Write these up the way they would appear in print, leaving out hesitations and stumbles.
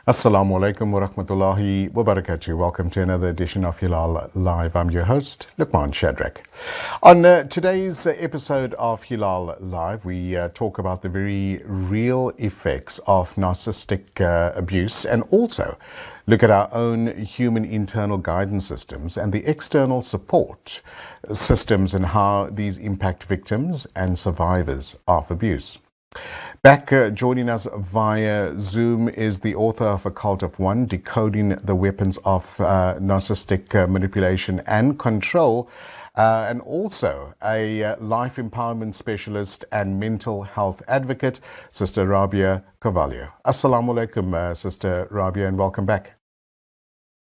Assalamu alaikum wa rahmatullahi wa barakatuh. Welcome to another edition of Hilal Live. I'm your host, Luqman Shadrack. On today's episode of Hilal Live, we talk about the very real effects of narcissistic abuse and also look at our own human internal guidance systems and the external support systems and how these impact victims and survivors of abuse. Back joining us via Zoom is the author of A Cult of One, Decoding the Weapons of Narcissistic Manipulation and Control, and also a life empowerment specialist and mental health advocate, Sister Rabia Carvalho. Assalamu alaikum, Sister Rabia, and welcome back.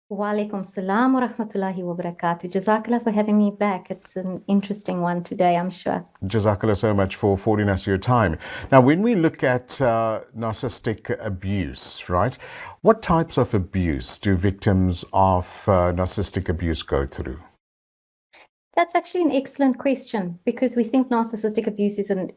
Wa alaikum salam wa rahmatullahi wa barakatuh. Jazakallah for having me back. It's an interesting one today, I'm sure. Jazakallah so much for affording us your time. Now, when we look at narcissistic abuse, right, what types of abuse do victims of narcissistic abuse go through? That's actually an excellent question because we think narcissistic abuse isn't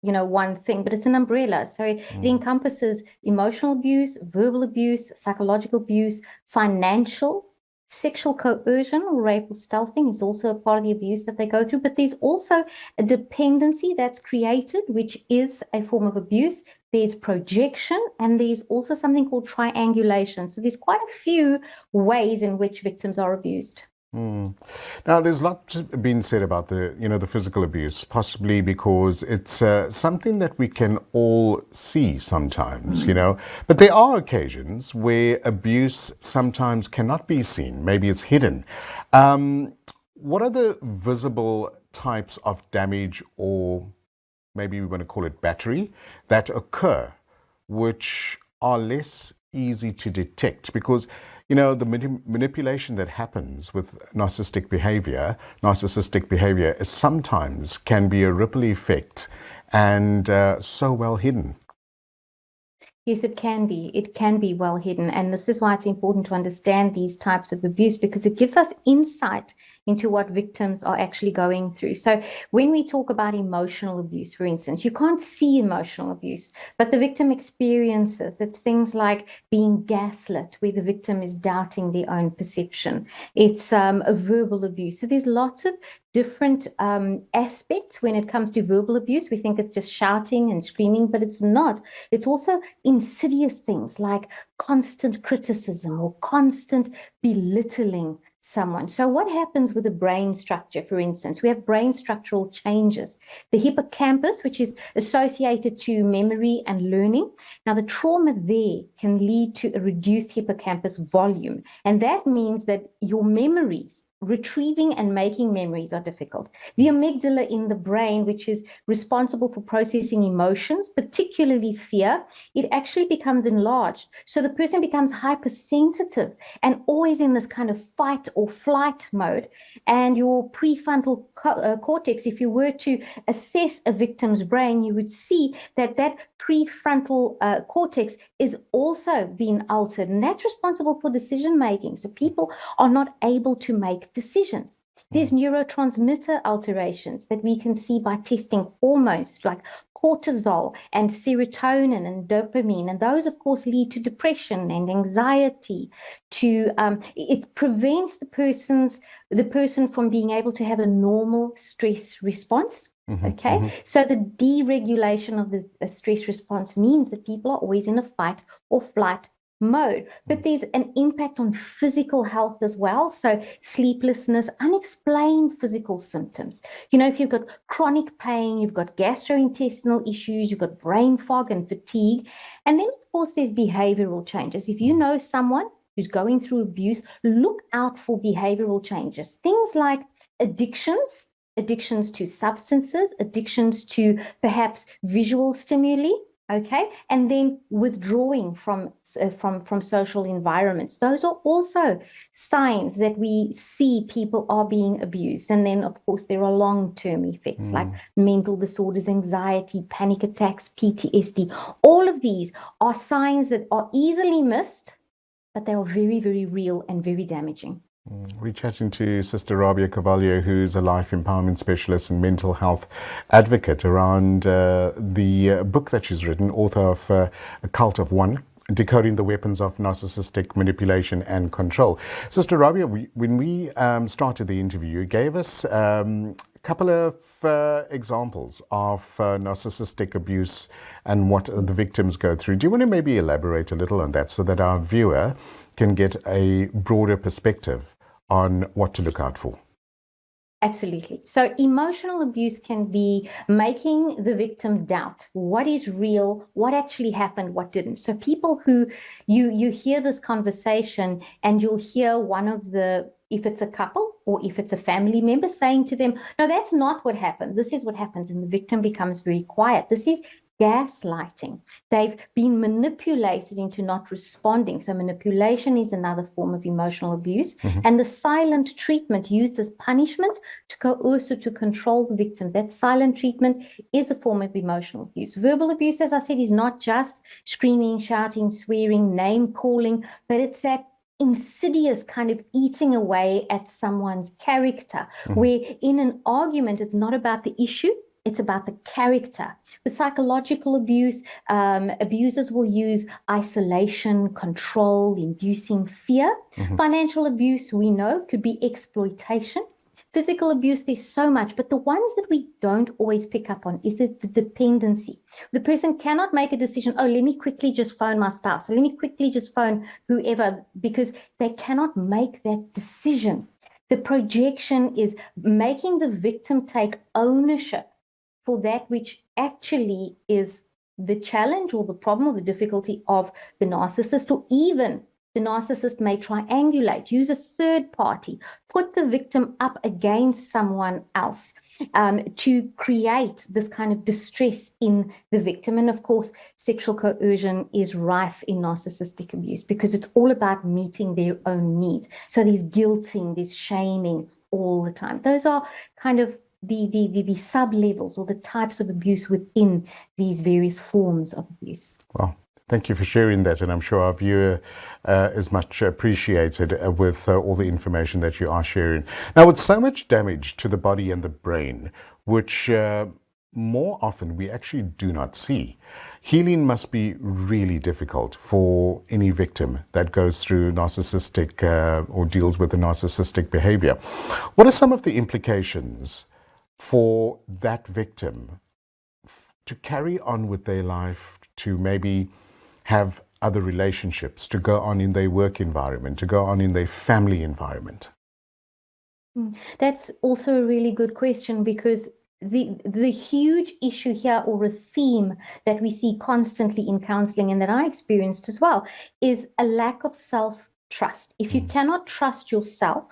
one thing, but it's an umbrella. So it encompasses emotional abuse, verbal abuse, psychological abuse, financial, sexual coercion, or rape or stealthing is also a part of the abuse that they go through. But there's also a dependency that's created, which is a form of abuse. There's projection, and there's also something called triangulation. So there's quite a few ways in which victims are abused. Now, there's lots been said about the physical abuse, possibly because it's something that we can all see sometimes, but there are occasions where abuse sometimes cannot be seen. Maybe it's hidden. What are the visible types of damage, or maybe we want to call it battery, that occur, which are less easy to detect? Because the manipulation that happens with narcissistic behavior is sometimes can be a ripple effect and so well hidden. Yes, it can be. It can be well hidden. And this is why it's important to understand these types of abuse, because it gives us insight into what victims are actually going through. So when we talk about emotional abuse, for instance, you can't see emotional abuse, but the victim experiences. It's things like being gaslit, where the victim is doubting their own perception. It's a verbal abuse. So there's lots of different aspects when it comes to verbal abuse. We think it's just shouting and screaming, but it's not. It's also insidious things like constant criticism or constant belittling someone. So what happens with the brain structure, for instance? We have brain structural changes. The hippocampus, which is associated to memory and learning. Now, the trauma there can lead to a reduced hippocampus volume. And that means that your memories, retrieving and making memories, are difficult. The amygdala in the brain, which is responsible for processing emotions, particularly fear, it actually becomes enlarged. So the person becomes hypersensitive and always in this kind of fight or flight mode. And your prefrontal cortex, if you were to assess a victim's brain, you would see that that prefrontal cortex is also being altered, and that's responsible for decision making. So people are not able to make decisions. There's neurotransmitter alterations that we can see by testing hormones like cortisol and serotonin and dopamine, and those of course lead to depression and anxiety. It prevents the person from being able to have a normal stress response. So the deregulation of the stress response means that people are always in a fight or flight mode. But there's an impact on physical health as well. So sleeplessness, unexplained physical symptoms. If you've got chronic pain, you've got gastrointestinal issues, you've got brain fog and fatigue. And then, of course, there's behavioral changes. If you know someone who's going through abuse, look out for behavioral changes. Things like addictions to substances, addictions to perhaps visual stimuli, and then withdrawing from social environments. Those are also signs that we see people are being abused. And then, of course, there are long-term effects like mental disorders, anxiety, panic attacks, PTSD. All of these are signs that are easily missed, but they are very, very real and very damaging. We're chatting to Sister Rabia Carvalho, who's a life empowerment specialist and mental health advocate, around the book that she's written, author of A Cult of One, decoding the weapons of narcissistic manipulation and control. Sister Rabia, when we started the interview, you gave us a couple of examples of narcissistic abuse and what the victims go through. Do you want to maybe elaborate a little on that so that our viewer can get a broader perspective on what to look out for? Absolutely. So emotional abuse can be making the victim doubt what is real, what actually happened, what didn't. So people who you hear this conversation and you'll hear one of the, if it's a couple or if it's a family member, saying to them, no, that's not what happened. This is what happens. And the victim becomes very quiet. This is gaslighting. They've been manipulated into not responding. So manipulation is another form of emotional abuse. And the silent treatment used as punishment to coerce or to control the victims, that silent treatment is a form of emotional abuse. Verbal abuse, as I said, is not just screaming, shouting, swearing, name calling, but it's that insidious kind of eating away at someone's character, where in an argument, it's not about the issue, it's about the character. With psychological abuse, abusers will use isolation, control, inducing fear. Financial abuse, we know, could be exploitation. Physical abuse, there's so much, but the ones that we don't always pick up on is the dependency. The person cannot make a decision, oh, let me quickly just phone my spouse, let me quickly just phone whoever, because they cannot make that decision. The projection is making the victim take ownership for that which actually is the challenge or the problem or the difficulty of the narcissist, or even the narcissist may triangulate, use a third party, put the victim up against someone else to create this kind of distress in the victim. And of course, sexual coercion is rife in narcissistic abuse because it's all about meeting their own needs. So there's guilting, there's shaming all the time. Those are kind of the sub-levels or the types of abuse within these various forms of abuse. Well, thank you for sharing that, and I'm sure our viewer is much appreciated with all the information that you are sharing. Now, with so much damage to the body and the brain, which more often we actually do not see, healing must be really difficult for any victim that goes through narcissistic or deals with the narcissistic behavior. What are some of the implications for that victim to carry on with their life, to maybe have other relationships, to go on in their work environment, to go on in their family environment? That's also a really good question, because the huge issue here, or a theme that we see constantly in counseling and that I experienced as well, is a lack of self-trust. If you cannot trust yourself,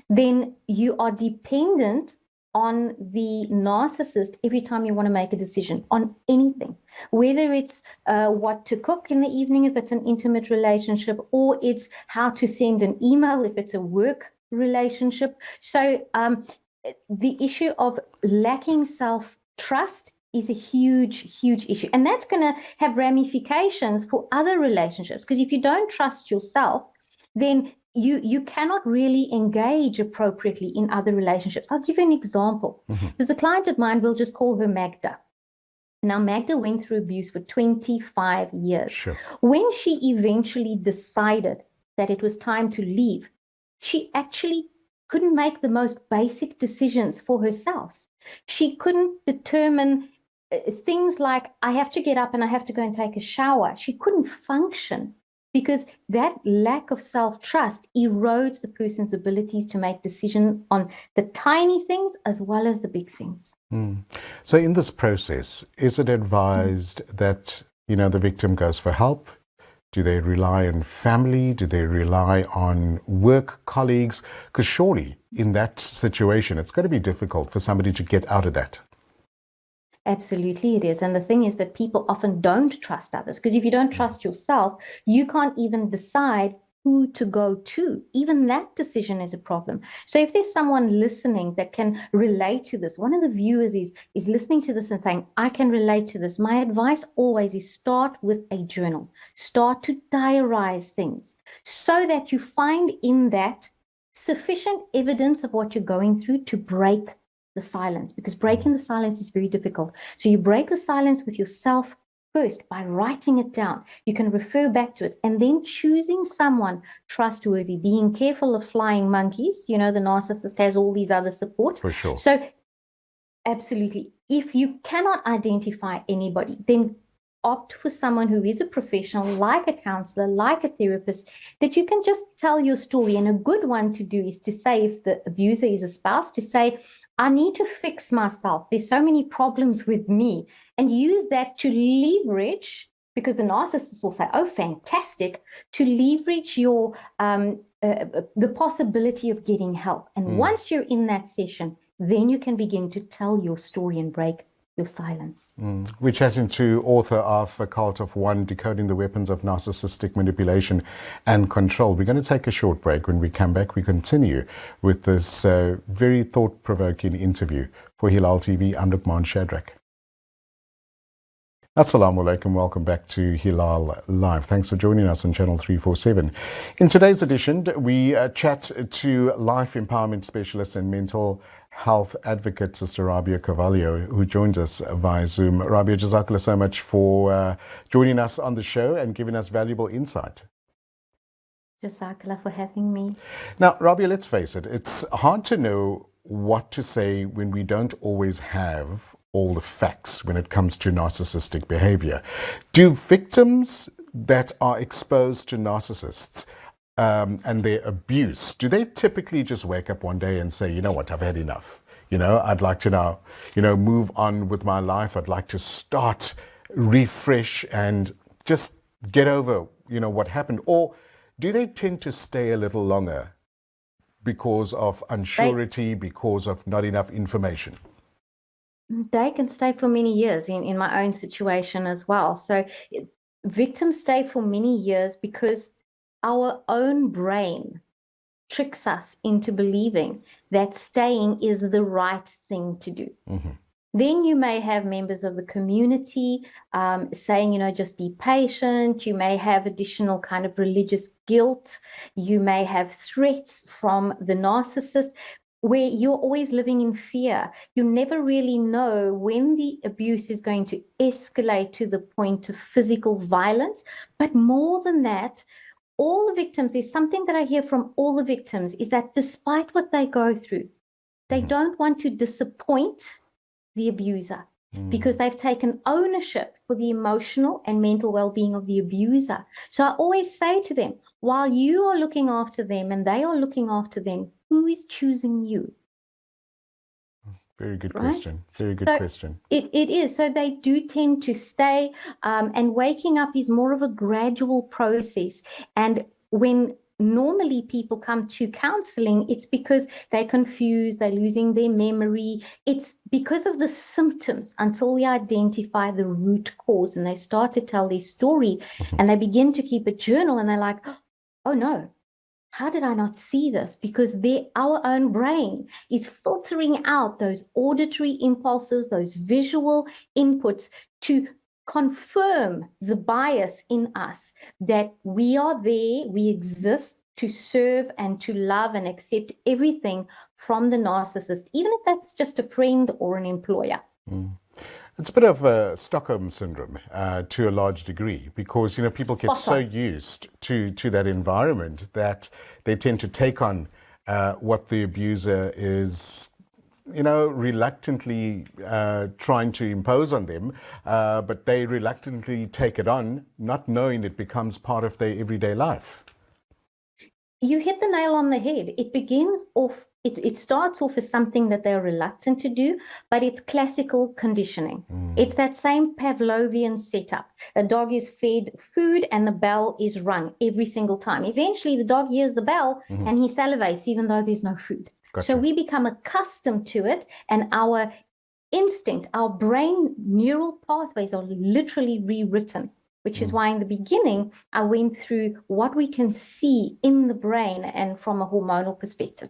then you are dependent on the narcissist every time you want to make a decision on anything, whether it's what to cook in the evening if it's an intimate relationship, or it's how to send an email if it's a work relationship. So the issue of lacking self-trust is a huge, huge issue. And that's going to have ramifications for other relationships, because if you don't trust yourself, then you cannot really engage appropriately in other relationships. I'll give you an example. There's a client of mine, we'll just call her Magda. Now, Magda went through abuse for 25 years. Sure. When she eventually decided that it was time to leave, she actually couldn't make the most basic decisions for herself. She couldn't determine things like, I have to get up and I have to go and take a shower. She couldn't function, because that lack of self-trust erodes the person's abilities to make decisions on the tiny things as well as the big things. So in this process, is it advised that, the victim goes for help? Do they rely on family? Do they rely on work colleagues? Because surely in that situation, it's going to be difficult for somebody to get out of that. Absolutely it is. And the thing is that people often don't trust others, because if you don't trust yourself, you can't even decide who to go to. Even that decision is a problem. So if there's someone listening that can relate to this, one of the viewers is listening to this and saying, I can relate to this. My advice always is start with a journal. Start to diarize things so that you find in that sufficient evidence of what you're going through to break the silence, because breaking the silence is very difficult. So you break the silence with yourself, first by writing it down. You can refer back to it and then choosing someone trustworthy, being careful of flying monkeys. The narcissist has all these other support. For sure. So absolutely. If you cannot identify anybody, then opt for someone who is a professional, like a counselor, like a therapist, that you can just tell your story. And a good one to do is to say, if the abuser is a spouse, to say, I need to fix myself. There's so many problems with me. And use that to leverage, because the narcissist will say, oh, fantastic, to leverage your the possibility of getting help. And once you're in that session, then you can begin to tell your story and break your silence. Which has into author of A Cult of One, Decoding the Weapons of Narcissistic Manipulation and Control. We're going to take a short break. When we come back, we continue with this very thought-provoking interview. For Hilal TV, I'm Lukman Shadrack. Assalamu alaikum, welcome back to Hilal Live. Thanks for joining us on Channel 347. In today's edition, we chat to life empowerment specialist and mental health advocate, Sister Rabia Carvalho, who joins us via Zoom. Rabia, jazakallah so much for joining us on the show and giving us valuable insight. Jazakallah for having me. Now, Rabia, let's face it, it's hard to know what to say when we don't always have all the facts when it comes to narcissistic behavior. Do victims that are exposed to narcissists and their abuse, do they typically just wake up one day and say, you know what, I've had enough? I'd like to now, move on with my life. I'd like to start, refresh, and just get over, what happened? Or do they tend to stay a little longer because of unsurety, because of not enough information? They can stay for many years in my own situation as well. So victims stay for many years because our own brain tricks us into believing that staying is the right thing to do. Then you may have members of the community saying, just be patient. You may have additional kind of religious guilt. You may have threats from the narcissist, where you're always living in fear. You never really know when the abuse is going to escalate to the point of physical violence. But more than that, all the victims, there's something that I hear from all the victims, is that despite what they go through, they don't want to disappoint the abuser because they've taken ownership for the emotional and mental well-being of the abuser. So I always say to them, while you are looking after them and they are looking after them, who is choosing you? Very good question. Very good question. It is. So they do tend to stay, and waking up is more of a gradual process. And when normally people come to counseling, it's because they're confused, they're losing their memory. It's because of the symptoms until we identify the root cause and they start to tell their story and they begin to keep a journal and they're like, oh no, how did I not see this? Because our own brain is filtering out those auditory impulses, those visual inputs to confirm the bias in us that we are there, we exist to serve and to love and accept everything from the narcissist, even if that's just a friend or an employer. It's a bit of a Stockholm syndrome to a large degree, because people get so used to that environment that they tend to take on what the abuser is reluctantly trying to impose on them, but they reluctantly take it on, not knowing it becomes part of their everyday life. You hit the nail on the head. It begins off, it starts off as something that they're reluctant to do, but it's classical conditioning. It's that same Pavlovian setup. A dog is fed food and the bell is rung every single time. Eventually the dog hears the bell and he salivates even though there's no food. Gotcha. So we become accustomed to it, and our instinct, our brain neural pathways are literally rewritten, which is why in the beginning I went through what we can see in the brain and from a hormonal perspective.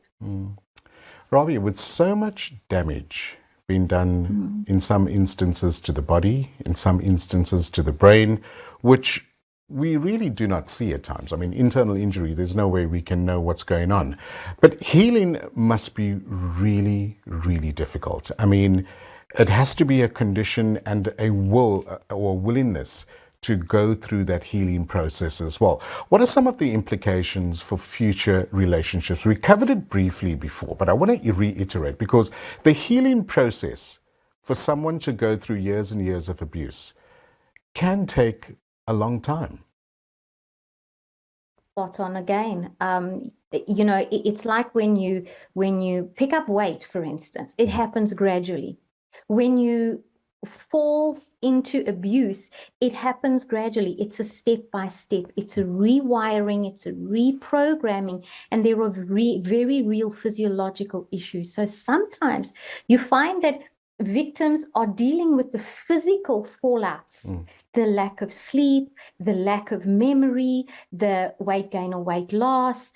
Robbie, with so much damage being done in some instances to the body, in some instances to the brain, which we really do not see at times. I mean, internal injury, there's no way we can know what's going on. But healing must be really, really difficult. I mean, It has to be a condition and a will or willingness to go through that healing process as well. What are some of the implications for future relationships? We covered it briefly before, but I want to reiterate, because the healing process for someone to go through years and years of abuse can take a long time. Spot on again. You know, it's like when you pick up weight, for instance, it happens gradually. When you fall into abuse, it happens gradually. It's a step by step. It's a rewiring, it's a reprogramming, and there are very real physiological issues. So sometimes you find that victims are dealing with the physical fallouts, the lack of sleep, the lack of memory, the weight gain or weight loss,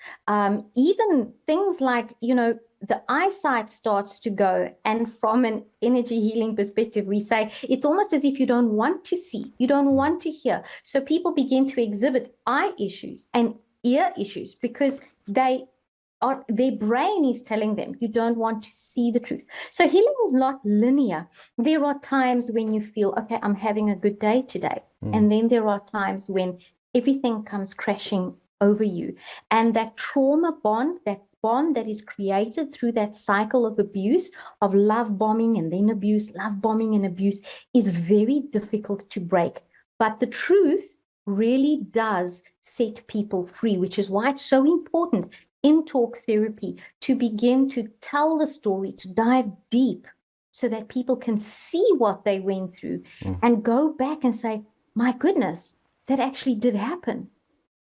even things like, you know, the eyesight starts to go. And from an energy healing perspective, we say it's almost as if you don't want to see, you don't want to hear. So people begin to exhibit eye issues and ear issues because their brain is telling them you don't want to see the truth. So healing is not linear. There are times when you feel, okay, I'm having a good day today. And then there are times when everything comes crashing over you. And that trauma bond, that bond that is created through that cycle of abuse, of love bombing and then abuse, love bombing and abuse, is very difficult to break. But the truth really does set people free, which is why it's so important in talk therapy to begin to tell the story, to dive deep so that people can see what they went through and go back and say, my goodness, that actually did happen.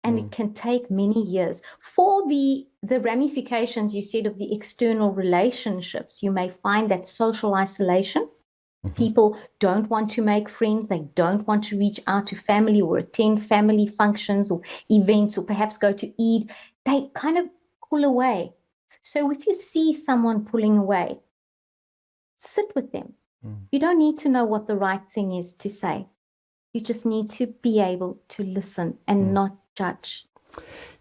And it can take many years. For the ramifications you said of the external relationships, you may find that social isolation. People don't want to make friends. They don't want to reach out to family or attend family functions or events or perhaps go to eat. They kind of pull away. So if you see someone pulling away, sit with them. You don't need to know what the right thing is to say. You just need to be able to listen and not judge.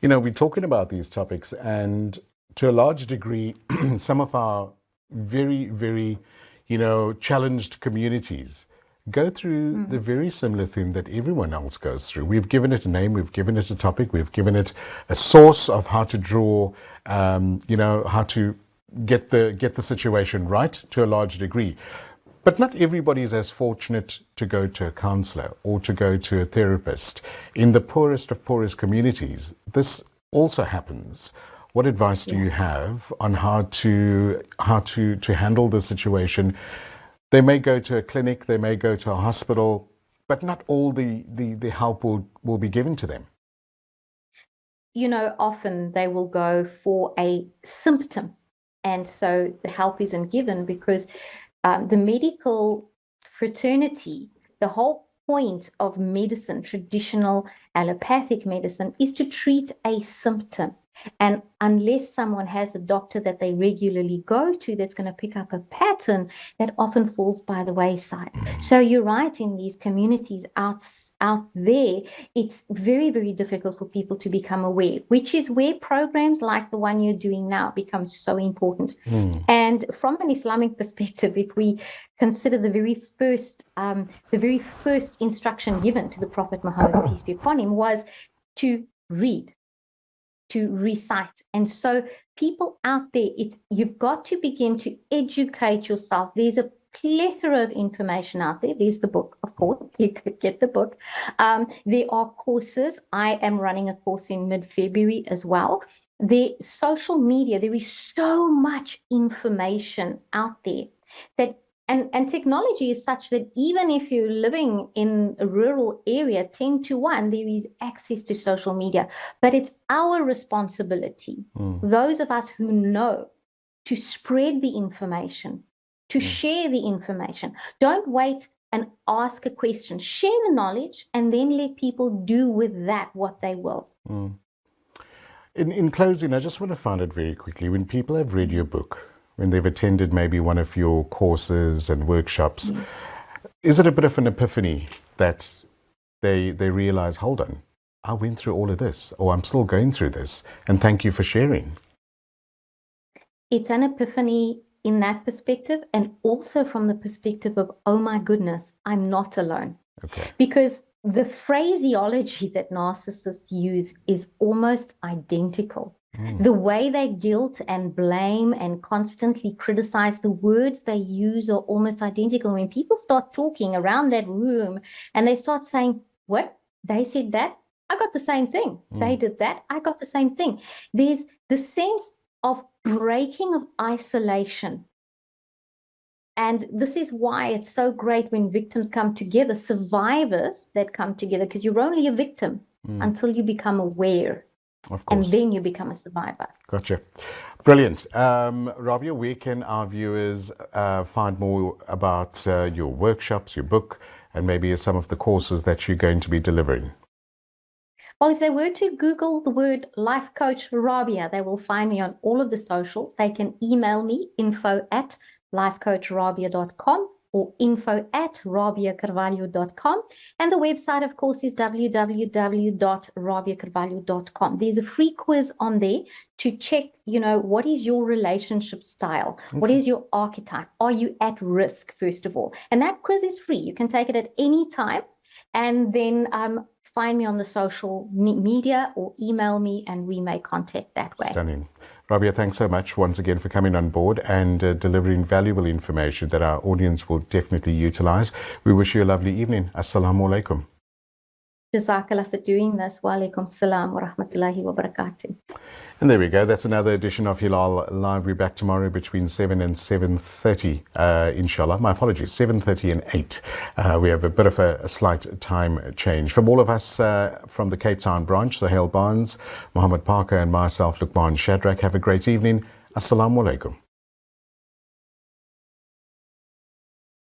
You know, we're talking about these topics, and to a large degree, some of our very, you know, challenged communities go through the very similar thing that everyone else goes through. We've given it a name, we've given it a topic, we've given it a source of how to draw, you know, how to get the situation right to a large degree. But not everybody is as fortunate to go to a counselor or to go to a therapist. In the poorest of poorest communities, this also happens. What advice do you have on how to handle the situation? They may go to a clinic, they may go to a hospital, but not all the help will be given to them. You know, often they will go for a symptom, and so the help isn't given because the medical fraternity, the whole point of medicine, traditional allopathic medicine, is to treat a symptom. And unless someone has a doctor that they regularly go to that's going to pick up a pattern, that often falls by the wayside. So you're right, in these communities out there, it's very difficult for people to become aware, which is where programs like the one you're doing now become so important. And from an Islamic perspective, if we consider the very first instruction given to the Prophet Muhammad, peace be upon him, was to read, to recite. And so people out there, you've got to begin to educate yourself. There's a plethora of information out there. There's the book, of course, you could get the book. There are courses. I am running a course in mid-February as well. The social media, there is so much information out there that and technology is such that even if you're living in a rural area, 10 to 1, there is access to social media. But it's our responsibility, those of us who know, to spread the information, to share the information. Don't wait and ask a question. Share the knowledge and then let people do with that what they will. In closing, I just want to find out very quickly, when people have read your book, when they've attended maybe one of your courses and workshops, is it a bit of an epiphany that they realize, hold on, I went through all of this, or I'm still going through this, and thank you for sharing? It's an epiphany in that perspective, and also from the perspective of, oh my goodness, I'm not alone. Okay. Because the phraseology that narcissists use is almost identical. The way they guilt and blame and constantly criticize, the words they use are almost identical. When people start talking around that room and they start saying, what? They said that? I got the same thing. They did that. I got the same thing. There's the sense of breaking of isolation. And this is why it's so great when victims come together, survivors that come together, because you're only a victim until you become aware. Of course. And then you become a survivor. Gotcha. Brilliant. Rabia, where can our viewers find more about your workshops, your book, and maybe some of the courses that you're going to be delivering? Well, if they were to Google the word Life Coach Rabia, they will find me on all of the socials. They can email me, info@lifecoachrabia.com or info@rabiacarvalho.com. And the website, of course, is www.rabiacarvalho.com. There's a free quiz on there to check, what is your relationship style? Okay. What is your archetype? Are you at risk, first of all? And that quiz is free. You can take it at any time. And then find me on the social media or email me, and we may contact that way. Stunning. Rabia, thanks so much once again for coming on board and delivering valuable information that our audience will definitely utilize. We wish you a lovely evening. Assalamu alaikum. Jazakallah for doing this. Wa alaikum salam wa rahmatullahi wa barakatuh. And there we go. That's another edition of Hilal Live. We're back tomorrow between 7 and 7:30, inshallah. My apologies, 7:30 and 8. We have a bit of a slight time change. From all of us from the Cape Town branch, Sahel Barnes, Mohammed Parker, and myself, Luqman Shadrack, have a great evening. Assalamu alaikum.